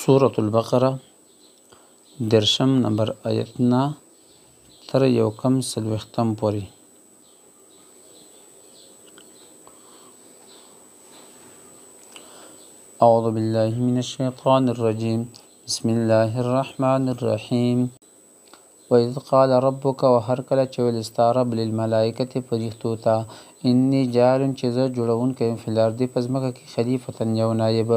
سورة البقره درشم نمبر آیتنا تر یو کم سلویختم پوری. اعوذ بالله من الشیطان الرجیم بسم الله الرحمن الرحیم. وَإِذْ قَالَ رَبُّكَ وَهَرْكَلَ چویل استا رب للملائکة فرښتو ته انی جاعل چې زه جوړونکی فی الارض پزمکه کې خلیفة یو نایب.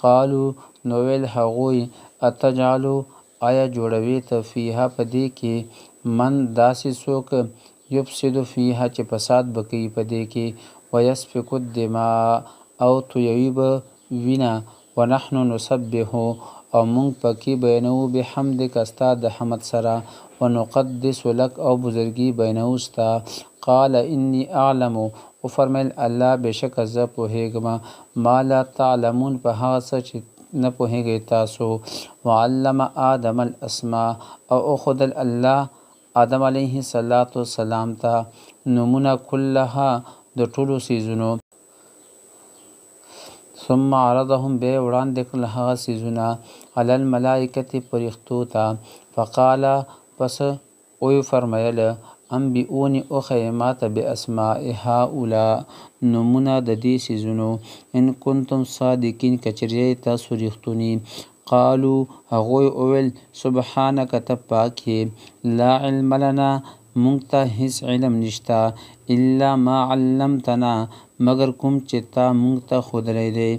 قالو نو ویل هغوی اتجعلو آیا جوړوي ته فیها په دې کې من داسې څوک یفسد فیها چې فساد به کوي په دې کې ویسفک الدماء او تویوي به وینه ونحن نسبح او مونږ پکې بیانوو بحمدک ستا د حمد سره ونقدس لک او بزرګي بیانوو ستا. قال انی اعلم وفرمیل الله بشک زه پوهیږم ما لا تعلمون په هغه څه چې نه پوهیږئ تاسو. وعلم آدم الاسماء او اخذل الله آدم علیه السلام ته نومونه کلها د ټولو څیزونو. ثم عرضهم به وړاندې کړل هغه څیزونه علی الملائکة فرښتو ته فقال پس وی فرمیل انبئوني اوښیئ ماته باسماء هؤلاء نومونه د دې څیزونو ان کنتم صادقین کچریئ تاسو ریښتوني. قالو هغوی وویل سبحانک ته پاک یې لا علم لنا مونږ ته هیڅ علم نشته الا ما علمتنا مگر کوم چې تا مونږ ته ښودلی دی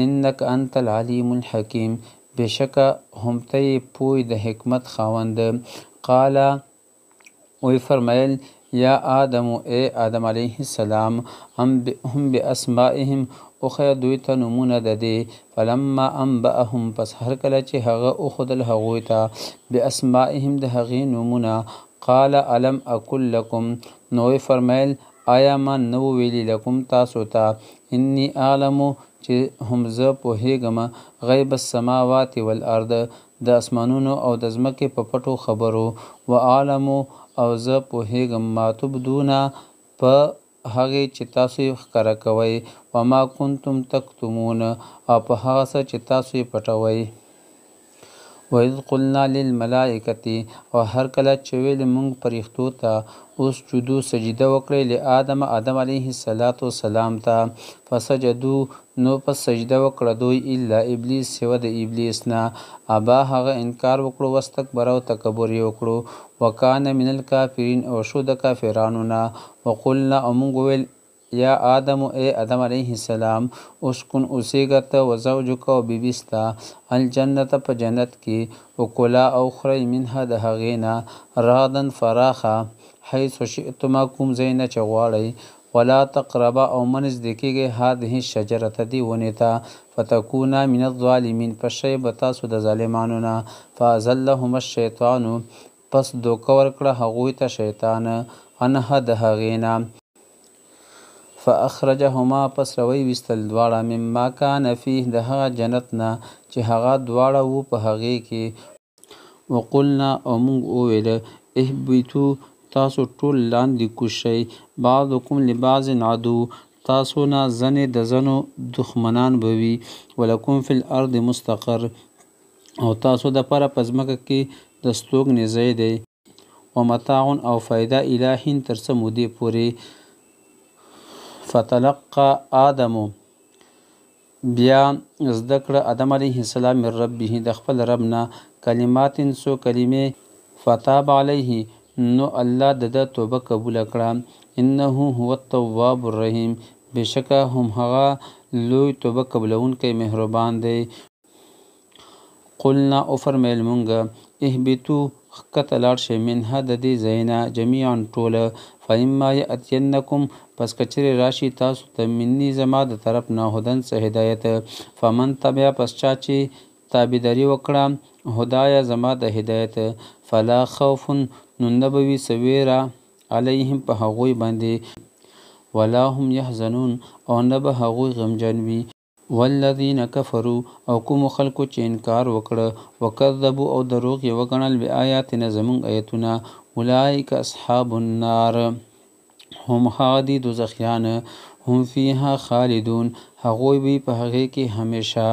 انک انت العلیم الحکیم بشکه هم ته یې پوی د حکمت خاوند. قال وی فرمیل یا آدم ای آدم علیه السلام هم باسمائهم اوښیه دوی ته نومونه د دې. فلما انبأهم پس هر کله چې هغه وښودل هغوی ته باسمائهم د هغې نومونه قال الم اقل لکم نو وی فرمیل آیا ما نو ویلي لکم تاسو ته انی اعلم چې هم زه پوهیږم غیب السماوات والارض د اسمانونو او د ځمکې په پټو خبرو واعلم او زه پوهیږم ما تبدون په هغې چې تاسو یې ښکاره کوئ وما کنتم تکتمون او په هغه څه چې تاسو یې پټوئ. وَإِذْ قُلْنَا لِلْمَلَائِكَةِ او هر کله چې ویل مونږ فرښتو ته اسجدو سجده وکړئ لآدم آدم علیه السلام ته فسجدو نو پس سجده وکړه دوی الا ابلیس سوه د ابلیس نه ابا هغه انکار وکړو واستکبر او تکبر یې وکړو وکانه من الکافرین او شو د کافرانو نه. وقلنا او مونږ وویل یا آدم ای آدم علیه السلام اسکن اوسیږه ته وزوجک او بیبي ستا الجنت په جنت کې وکلا او خورئ منها د هغې نه رغدا فراخه حیث شئتما کوم ځای نه چې غواړئ ولا تقربا او مه نږدې کیږئ هذه الشجرة دې ونې ته فتکونا من الظالمین پس شئ به تاسو د ظالمانو نه. فازلهما الشیطان پس دوکه ورکړه هغوی ته شیطان عنها د هغې نه فاخرجهما پس روی ویستل دواړه مما کان فیه د هغه جنت نه چې هغه دواړه وو په هغې کې. وقلنا او مونږ وویل اهبطو تاسو ټول لاندې کوز شئ بعضکم لبعض عدو تاسو نه ځنې د ځنو دښمنان به وي ولکم فی الارض مستقر او تاسو دپاره په ځمکه کې د ستوګنې ځای دی ومتاع او فایده الی حین تر څه مودې پورې. فتلقى آدم بیا زده کړه آدم علیه السلام من ربه د خپل رب نه کلمات څو کلمې فتاب علیه نو الله د ده توبه قبوله کړه انه هو التواب الرحیم بشکه هم هغه لوی توبه قبلونکی مهربان دی. قلنا او فرمیل مونږ اهبطو ښکته لاړ شئ منها د دې ځای نه جمیعا ټوله فاما یأتینکم پس کچرې راشي تاسو ته مني زما د طرف نه هدن څه هدایت فمن تبع پس چا چې تابعداري وکړه هدایه زما د هدایت فلا خوف نو نه به وي څه ویره علیهم په هغوی باندې ولا هم یحزنون او نه به هغوی غمجن وي. والذین کفروا او کومو خلکو چې انکار وکړه وکذبوا او دروغ یې وګڼل بآیاتنا زموږ آیتونه اولئک اصحاب النار هم هغه دي دوزخیان هم فیها خالدون هغوی وي په هغې کې همیشه.